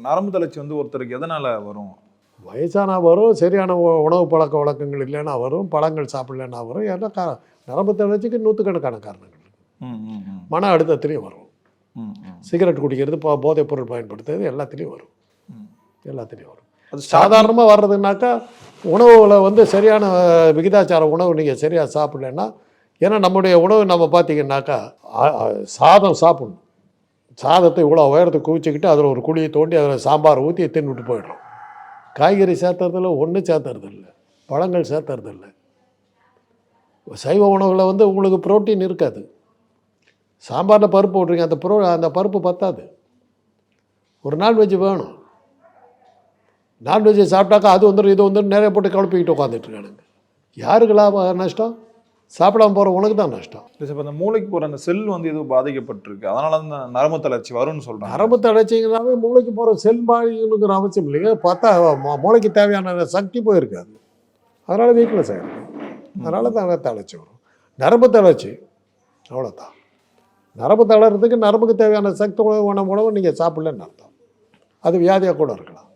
நரம்பு தளர்ச்சி வந்து ஒருத்தருக்கு எதனால வரும்? வயசானா வரும், சரியான உணவு பழக்க வழக்கங்கள் இல்லைன்னா வரும், பழங்கள் சாப்பிடலன்னா வரும். ஏன்னா நரம்பு தளர்ச்சிக்கு நூற்றுக்கணக்கான காரணங்கள். மன அழுத்தத்துலேயும் வரும், சிகரெட் குடிக்கிறது, போதைப் பொருள் பயன்படுத்துறது எல்லாத்துலேயும் வரும், எல்லாத்துலேயும் வரும். அது சாதாரணமாக வர்றதுனாக்கா உணவுகளை வந்து சரியான விகிதாச்சார உணவு நீங்கள் சரியாக சாப்பிடலன்னா, ஏன்னா நம்முடைய உணவு நம்ம பார்த்திங்கன்னாக்கா சாதம் சாப்பிடணும். சாதத்தை இவ்வளோ உயரத்துக்கு குவிச்சிக்கிட்டு அதில் ஒரு குழியை தோண்டி அதில் சாம்பார் ஊற்றி தின்னுட்டு போயிடுறோம். காய்கறி சேர்த்துறதில்ல, ஒன்றும் சேர்த்துறதில்ல, பழங்கள் சேர்த்துறதில்ல. சைவ உணவில் வந்து உங்களுக்கு புரோட்டீன் இருக்காது. சாம்பாரில் பருப்பு விட்றீங்க, அந்த பருப்பு பத்தாது. ஒரு நான்வெஜ் வேணும். நான்வெஜ்ஜை சாப்பிட்டாக்கா அது வந்துடும், இது வந்துடும், நிறைய போட்டு குழப்பிக்கிட்டு உட்காந்துட்ருக்கானுங்க. யாருக்கு லாபம் நஷ்டம்? சாப்பிடாம போகிற உனக்கு தான் நஷ்டம். இப்போ அந்த மூளைக்கு போகிற அந்த செல் வந்து எதுவும் பாதிக்கப்பட்டிருக்கு, அதனால அந்த நரம்பு தளர்ச்சி வரும்னு சொல்கிறாங்க. நரம்பு தளர்ச்சிங்கிறாவே மூளைக்கு போகிற செல் பாதிக்கணுங்கிற அவசியம் இல்லைங்க. பார்த்தா மூளைக்கு தேவையான சக்தி போயிருக்காது, அதனால் வீக்கில் செய்யணும். அதனால தான் தளர்ச்சி வரும். நரம்பு தளர்ச்சி அவ்வளோதான். நரம்பு தளர்றதுக்கு நரம்புக்கு தேவையான சக்தி உணவு நீங்கள் சாப்பிடலன்னு அர்த்தம். அது வியாதியாக கூட இருக்கலாம்.